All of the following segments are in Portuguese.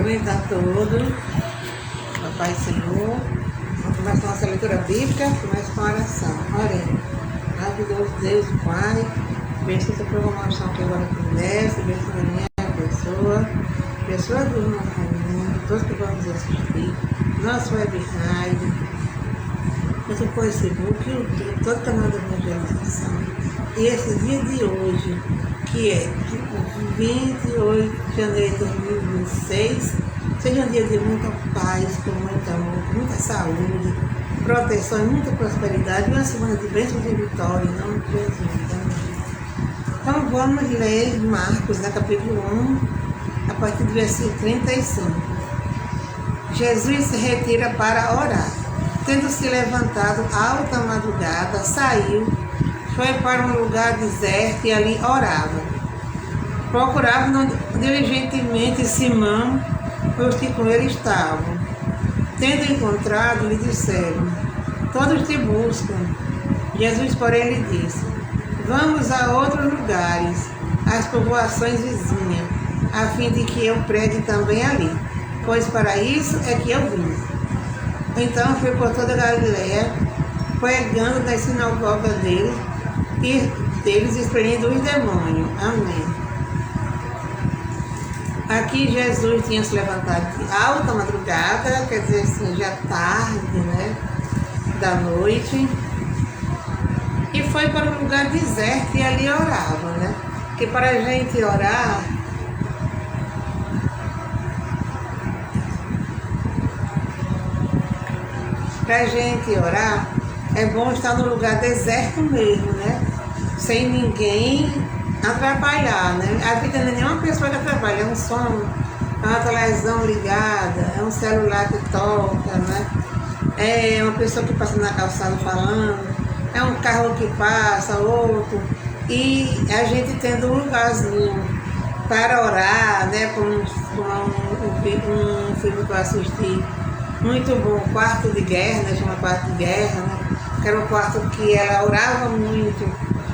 noite a todos, Papai Senhor. Vamos começar nossa leitura bíblica, começa com a oração. Oremos. Maravilhoso Deus, Pai, abençoa essa programação que agora começa, abençoa a minha pessoa do irmão Raimundo, todos que vamos assistir, nosso web rádio, nosso Facebook, YouTube, todo canal de evangelização. E esse dia de hoje, que é 28 de janeiro de 2026, seja um dia de muita paz, com muito amor, com muita saúde, proteção e muita prosperidade, uma semana de bênçãos e vitória, em nome de Jesus. Então vamos ler Marcos, capítulo 1, a partir do versículo 35. Jesus se retira para orar. Tendo se levantado alta madrugada, saiu, foi para um lugar deserto e ali orava. Procuravam diligentemente Simão, os que com ele estavam. Tendo encontrado, lhe disseram: todos te buscam. Jesus, porém, lhe disse: vamos a outros lugares, às povoações vizinhas, a fim de que eu pregue também ali, pois para isso é que eu vim. Então foi por toda a Galileia, pregando nas sinagogas deles e expelindo os demônios. Amém. Aqui Jesus tinha se levantado de alta madrugada, quer dizer assim, já tarde, da noite, e foi para um lugar deserto e ali orava, Porque para a gente orar, é bom estar no lugar deserto mesmo, sem ninguém atrapalhar, A vida não é nenhuma pessoa que atrapalha, é um som, é uma televisão ligada, é um celular que toca, É uma pessoa que passa na calçada falando, é um carro que passa, outro, e a gente tendo um lugarzinho para orar, com um filme que eu assisti, muito bom, Quarto de Guerra, chama Quarto de Guerra, que era um quarto que ela orava muito,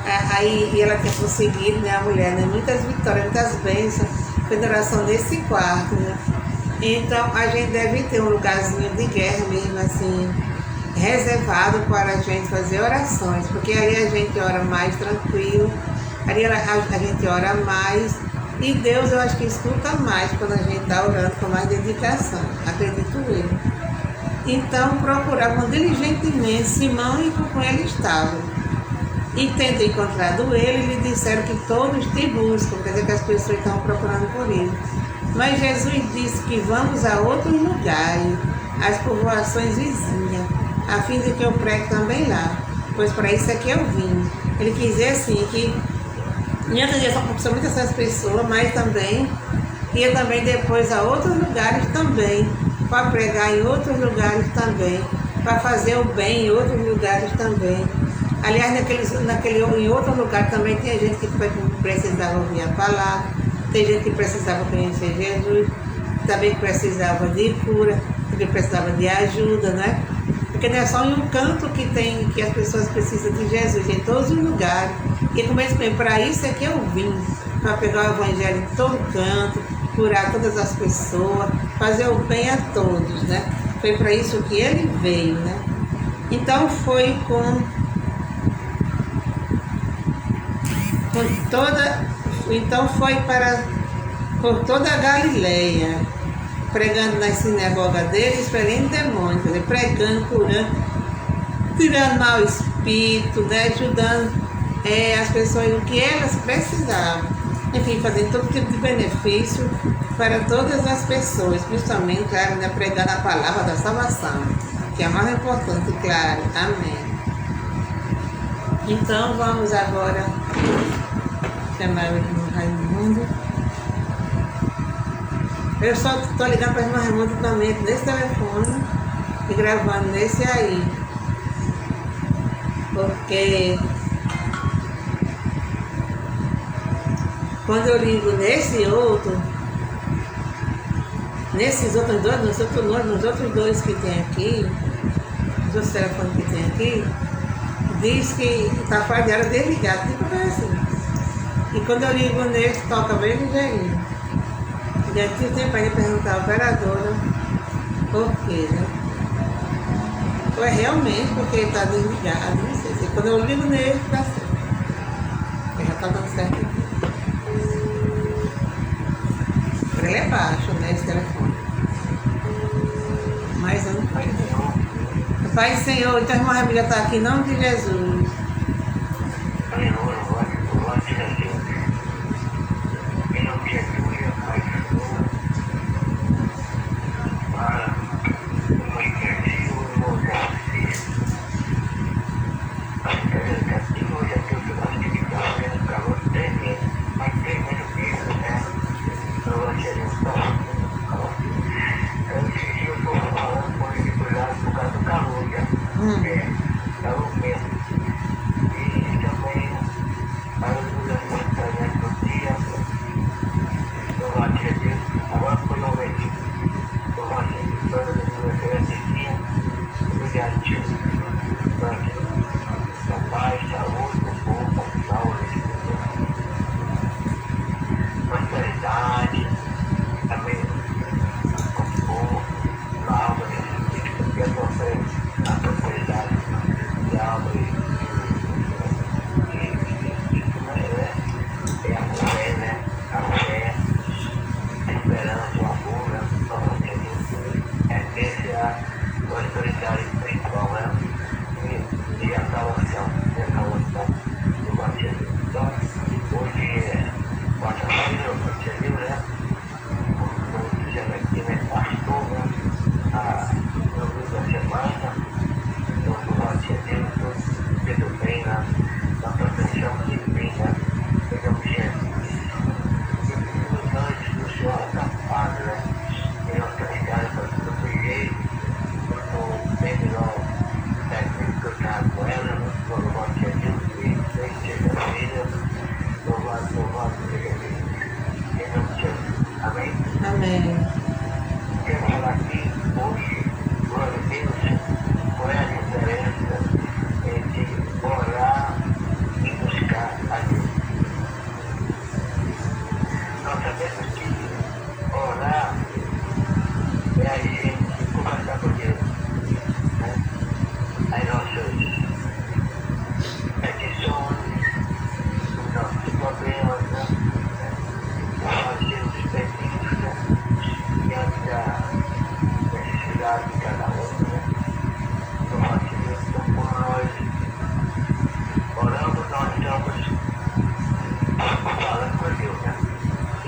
aí ela tinha conseguido, a mulher, muitas vitórias, muitas bênçãos, foi na oração desse quarto, Então a gente deve ter um lugarzinho de guerra mesmo, assim, reservado para a gente fazer orações, porque ali a gente ora mais tranquilo, ali a gente ora mais, e Deus eu acho que escuta mais quando a gente está orando com mais dedicação, acredito eu. Então procuravam diligentemente Simão e com ele estavam. E tendo encontrado ele, lhe disseram que todos te buscam, quer dizer que as pessoas estão procurando por ele. Mas Jesus disse que vamos a outros lugares, às povoações vizinhas, a fim de que eu pregue também lá, pois para isso é que eu vim. Ele quis dizer assim, que ia dizer somente essas pessoas, mas também ia também depois a outros lugares também, para pregar em outros lugares também, para fazer o bem em outros lugares também. Aliás, em outro lugar também tem gente que precisava ouvir a palavra, tem gente que precisava conhecer Jesus, também precisava de cura, também precisava de ajuda, Porque não é só em um canto que as pessoas precisam de Jesus, em todos os lugares. E como eles falam, para isso é que eu vim, para pegar o evangelho em todo canto, curar todas as pessoas, fazer o bem a todos, Foi para isso que ele veio, Então foi por toda a Galileia, pregando nas sinagogas deles, expelindo demônios, pregando, curando, tirando mau espírito, ajudando as pessoas o que elas precisavam. Enfim, fazendo todo tipo de benefício para todas as pessoas, principalmente, claro, pregando a palavra da salvação, que é a mais importante, claro. Amém. Então vamos agora chamar o irmão Raimundo. Eu só estou ligando para o irmão Raimundo também nesse telefone e gravando nesse aí, porque quando eu ligo nesses outros dois, nos outros dois que tem aqui, os outros telefones que tem aqui, diz que está fora de área desligado, tipo assim. E quando eu ligo nesse, toca bem ligeirinho. Já tive tempo para perguntar à operadora por quê, né? Ou é realmente porque ele está desligado, não sei. Quando eu ligo nele, dá certo. Porque já está dando certo aqui. Por ele é baixo, né, esse telefone. Mas eu não posso. Pai Senhor, então a irmã Rebília está aqui em nome de Jesus. Amém. Quero falar aqui hoje, glória a Deus, qual é a diferença entre orar e buscar a Deus. Nós sabemos que orar é a gente conversar com Deus, né? As nossas petições, os nossos problemas, né? Fazer os pedidos, né? Diante da necessidade de cada um, né? Então, assim, então, por nós oramos, nós estamos falando com Deus, né? E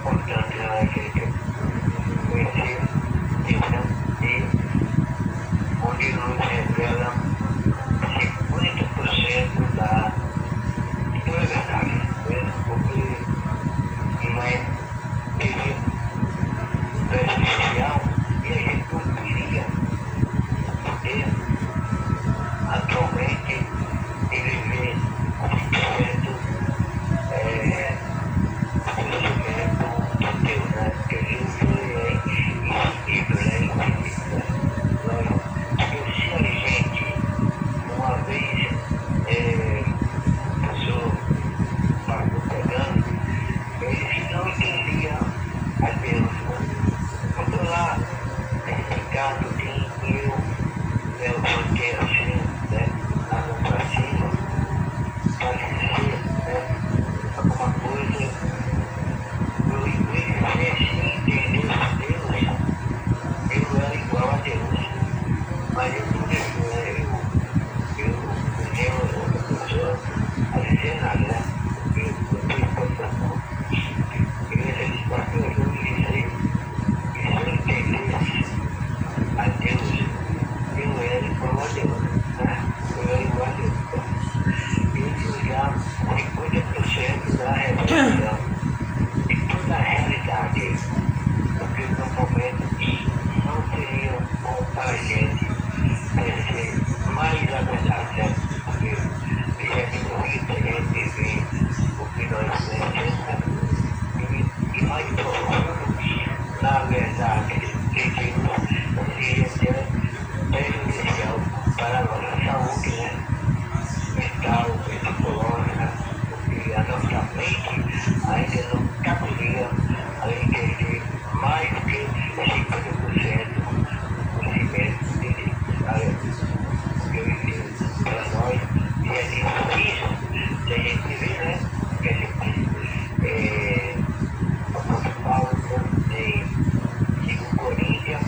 importante na gente conhecer isso e onde nos revela 50% da verdade, né? Porque não é prejudicial e a gente não queria poder atualmente viver 100% conhecimento do Deus, né? Porque Deus é invisível, é infinito, né? Porque se a gente uma vez passou pegando, eles não entendiam a Deus, né? Quando lá, nesse caso, tem eu botei assim, né? A mão pra cima, parecer, né? Alguma coisa, eu envelheci sem entender Deus, eu era igual a Deus, mas eu não deixo, né? Eu tenho outra pessoa a dizer nada, né? Eu tenho contação. Eles pastor, eu disse, e se eu entendesse a Deus, eu era igual a Deus, né? Eu era igual a Deus. Isso já 50% da revelação de toda a realidade, porque no momento não seria bom para a gente conhecer mais a verdade, né? Porque já que muita gente vê o que nós conhecemos e mais profundo na verdade de Deus seria prejudicial para a nossa saúde, né? Mental, psicológica, porque a nossa mente ainda não caberia a entender mais que 50% do conhecimento dele, que eu entendo para nós, e é difícil de a gente ver, né? Que a gente, como Paulo em 2 Coríntios,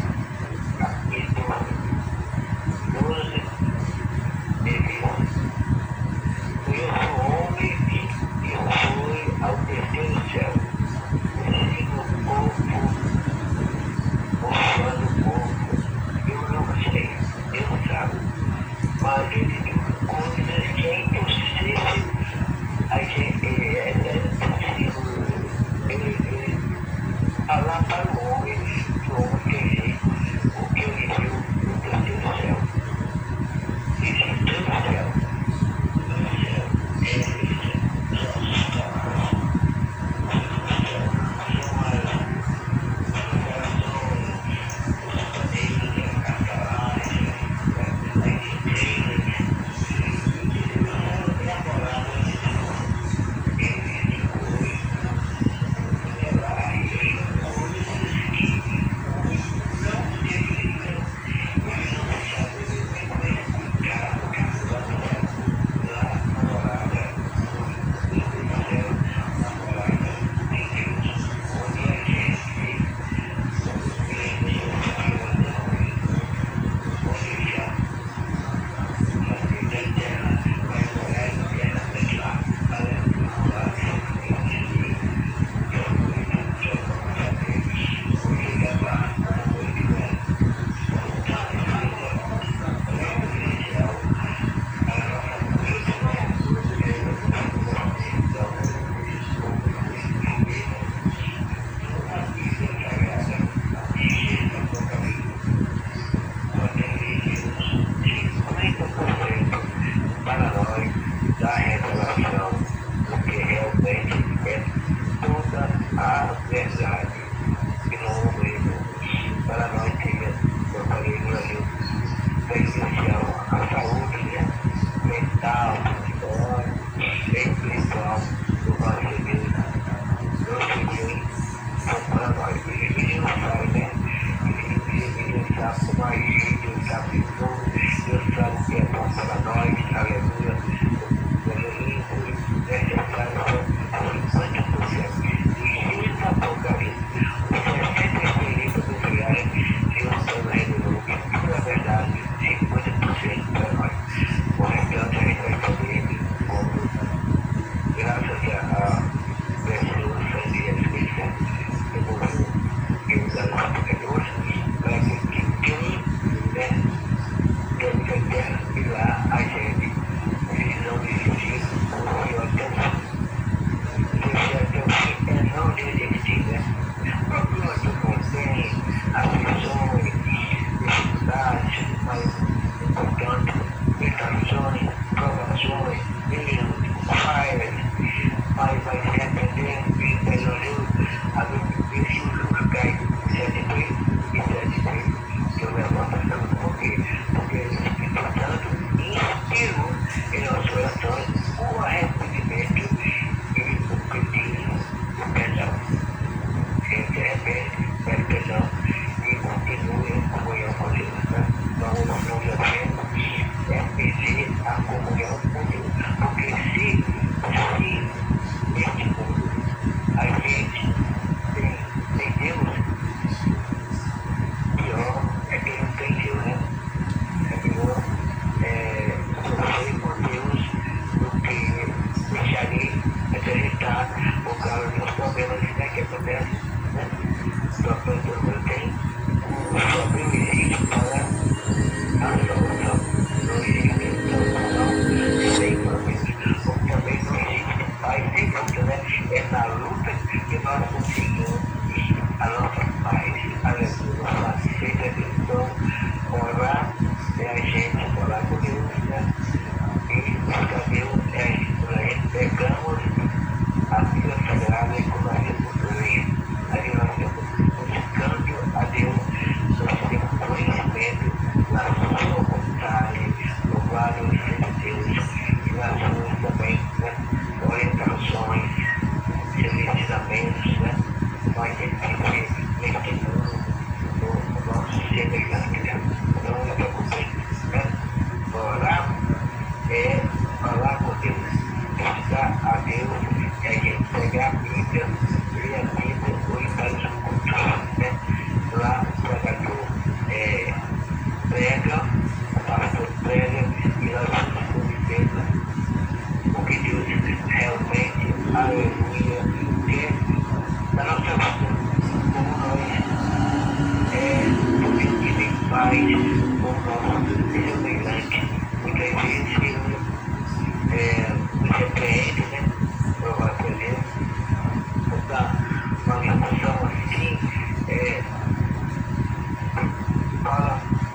sua pessoa tem só existe para a solução. Não existe solução sem problemas. Como também não existe paz sem luta, né? É na luta que nós conseguimos a nossa paz. Aleluia. Seja cristão, orar é a gente falar com Deus, né? E buscar Deus é a gente pegamos a Bíblia Sagrada e como a gente ali nós estamos buscando a Deus, nós temos conhecimento na sua vontade, louvado seja Deus, e nas suas também, né, orientações, seus ensinamentos, né, nós temos que ver neste mundo o nosso semelhante, né, não é preocupante, né, orar é falar com Deus, buscar a Deus, é a gente pegar a Bíblia, ler a Bíblia, ou ir para os cultos, né? Lá o pregador prega, o pastor prega, e nós vamos vivendo o que Deus realmente, aleluia, quer da nossa vida, como nós podemos viver em paz com o nosso semelhante. Muitas vezes nos repreende, né? Provar por Deus, dar uma instrução assim,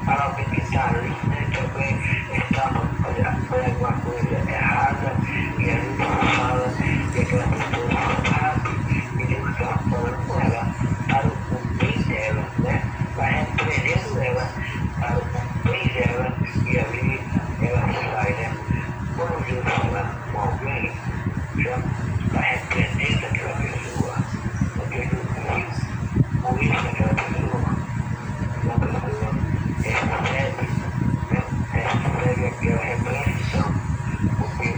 para alguém que está ali, né? Também está fazendo alguma coisa errada, e a gente fala que aquela pessoa sabe, e Deus está falando com ela para o bem dela, né? Está repreendendo ela para o bem dela, e ali ela sai, né? Quando Deus fala com alguém, já está repreendendo aquela pessoa, porque Deus com isso aquela pessoa, uma pessoa recebe aquela repreensão, porque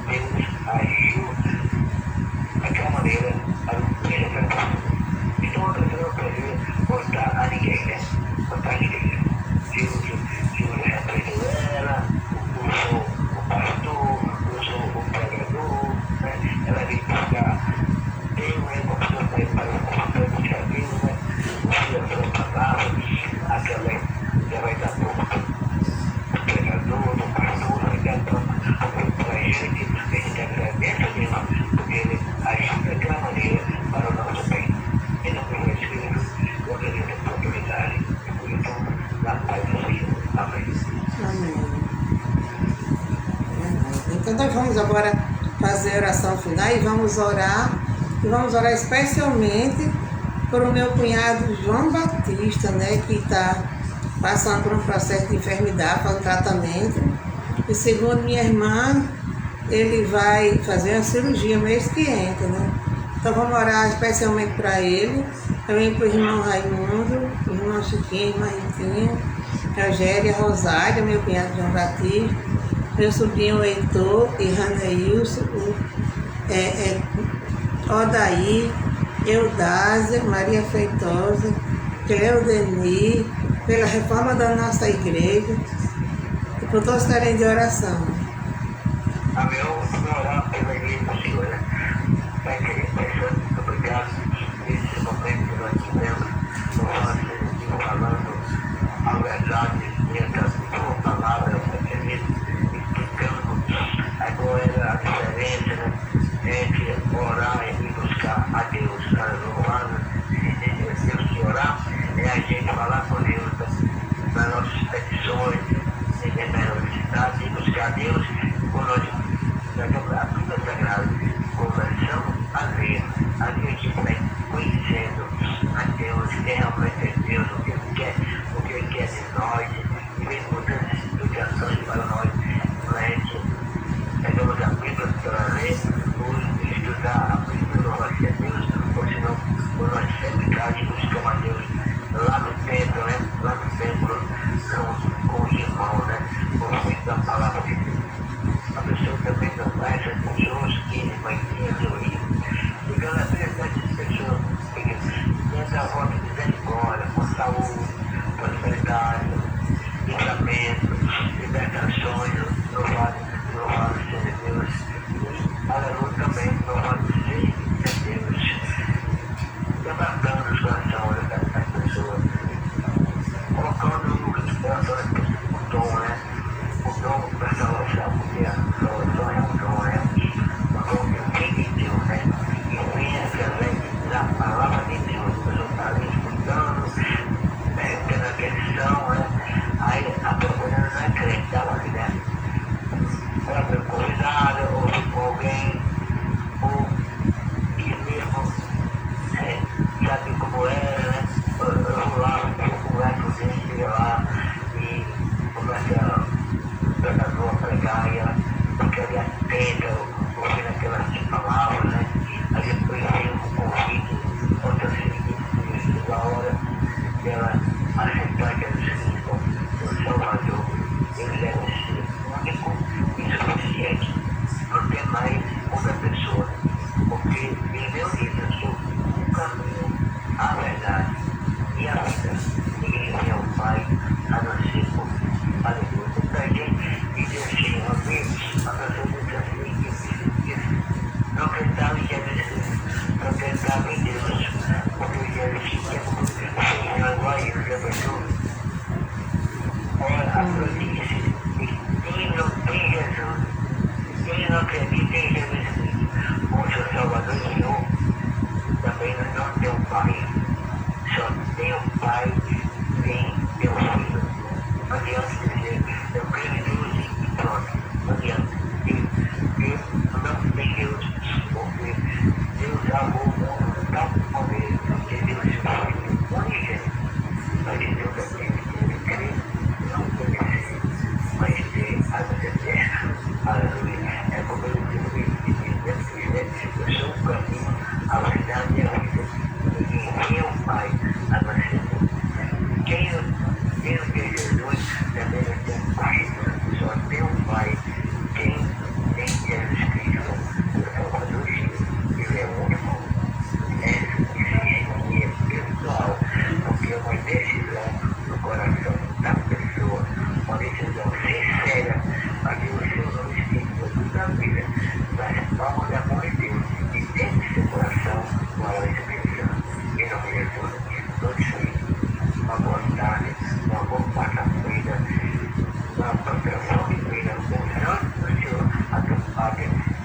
Deus agiu daquela maneira para o bem daquela pessoa. Então a pessoa não precisa contar a ninguém, né? Contar a ninguém. Deus repreendeu ela, usou o pastor, usou o pregador, né? Ela veio buscar Deus, né? Como a pessoa vai para o buscar Deus, né? O palavra, aquela já vai dar pouco do pregador, do pastor, vai dar pouco para a gente agradece a Deus, porque ele agiu daquela maneira para o nosso bem. E não me Espírito, eu agradeço a oportunidade e por isso, na paz do Senhor. Amém. Amém. Então nós vamos agora fazer a oração final e vamos orar especialmente por o meu cunhado João Batista, né, que está passando por um processo de enfermidade, para um tratamento, e segundo minha irmã, ele vai fazer uma cirurgia mês que entra, né? Então vamos orar especialmente para ele, também para o irmão Raimundo, o irmão Chiquinho, irmã Ritinha, Eugélia, Rosália, meu cunhado João Batista, meu sobrinho Heitor e Raneilson, Odaí, Eudásia, Maria Feitosa, Cleudeni, pela reforma da nossa igreja, e por todos estarem de oração. Amém. Eu vou orar pela igreja do Senhor, né? Pai querido, muito obrigado nesse momento que nós tivemos, nós estamos falando a verdade dentro da sua palavra, explicando agora a diferença, né, entre orar e buscar a Deus. Louvado, Deus que orar é a gente falar com Deus nas nossas petições, na necessidade de buscar a Deus, quando nós pegamos a Bíblia Sagrada, começamos a ler, a gente vai conhecendo a Deus, quem realmente é Deus, o que Ele quer de nós, e vem muitas explicações para nós, a gente pegamos a Bíblia para ler, ou estudar a Bíblia, louvar a Deus, ou senão, quando nós sempre buscamos a Deus lá no templo, né? Lá no templo, com os irmãos, né? Ouvindo a palavra de Deus. A pessoa também não faz as pessoas que vai ter a teoria. Ligando a verdade das pessoas, tendo a voz de misericórdia, com saúde, prosperidade, livramento, libertações, louvado seja Deus. Aleluia também, louvado seja Deus. Levantando os corações, verdade e a vida. Ninguém vem ao Pai a não ser por aleluia. Muita gente diz assim, uma vez, a pessoa diz assim, que não acreditava em Jesus, não acreditava em Deus, porque Jesus tinha como Senhor igual a ele, já pensou? Ora, a pessoa disse, quem não tem Jesus, quem não acredita em Jesus Cristo, como seu Salvador e Senhor, também não tem um Pai. Só tem um Pai, tem o Filho. Não adianta dizer, eu creio em Deus e pronto. Não adianta. Deus não tem Deus, porque Deus amou o mundo de tal maneira que Deus foi unigênito. Mas Deus é que crer, não conhecer, mas ter a vida eterna. Aleluia. É como eu digo, eu sou o caminho, a verdade e a vida. Ninguém é o Pai, a não ser quem não tem Jesus também não tem Pai. Só tem o Pai. Quem tem Jesus Cristo, o Salvador, ele é único, é pessoal, porque é uma decisão no coração da pessoa, uma decisão sincera, para que o seu nome esteja tudo na vida, nas palmas da mão de Deus, e dentro do seu coração, uma hora de pensão. Em nome de Jesus, todos aí, uma boa tarde, uma boa quarta-feira, uma proteção divina, com o santo do Senhor, acampado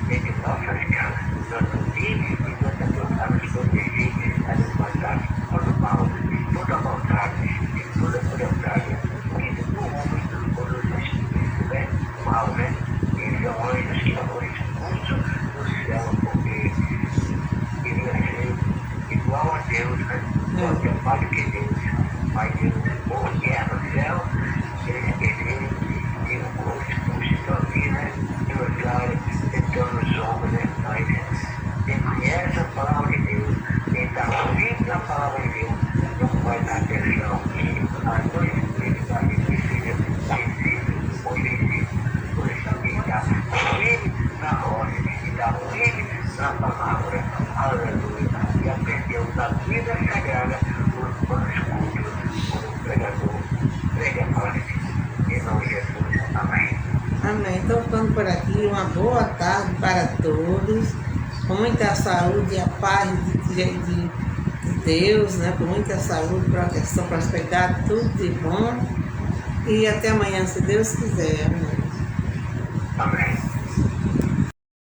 entre nossas casas, nosso dia e nossa Deus, a nos proteger, a nos guardar de todo mal, de toda maldade, de toda crueldade, que do homem ou dos espíritos, né? Mal, né? Eles são anjos que não expulsam do céu, porque queria ser igual a Deus, né? Só que é mais do que Deus, mas Deus, por que é no céu, eles queriam que o corpo expulso ali, né? Deus vai tentando os homens, né? Mas quem conhece a palavra de Deus, quem está firme na palavra de Deus, não vai dar atenção a dois espirituais que seja sensível ou invisível. Por isso que está firme na rocha, está firme na palavra, aleluia, e aprendeu na vida sagrada os bons cultos, como pregador, prega a palavra de Deus. Em nome de Jesus, amém. Amém. Então, ficando por aqui, uma boa tarde para todos, com muita saúde e a paz de Deus, né? Com muita saúde, proteção, prosperidade, tudo de bom. E até amanhã, se Deus quiser. Amém. Amém.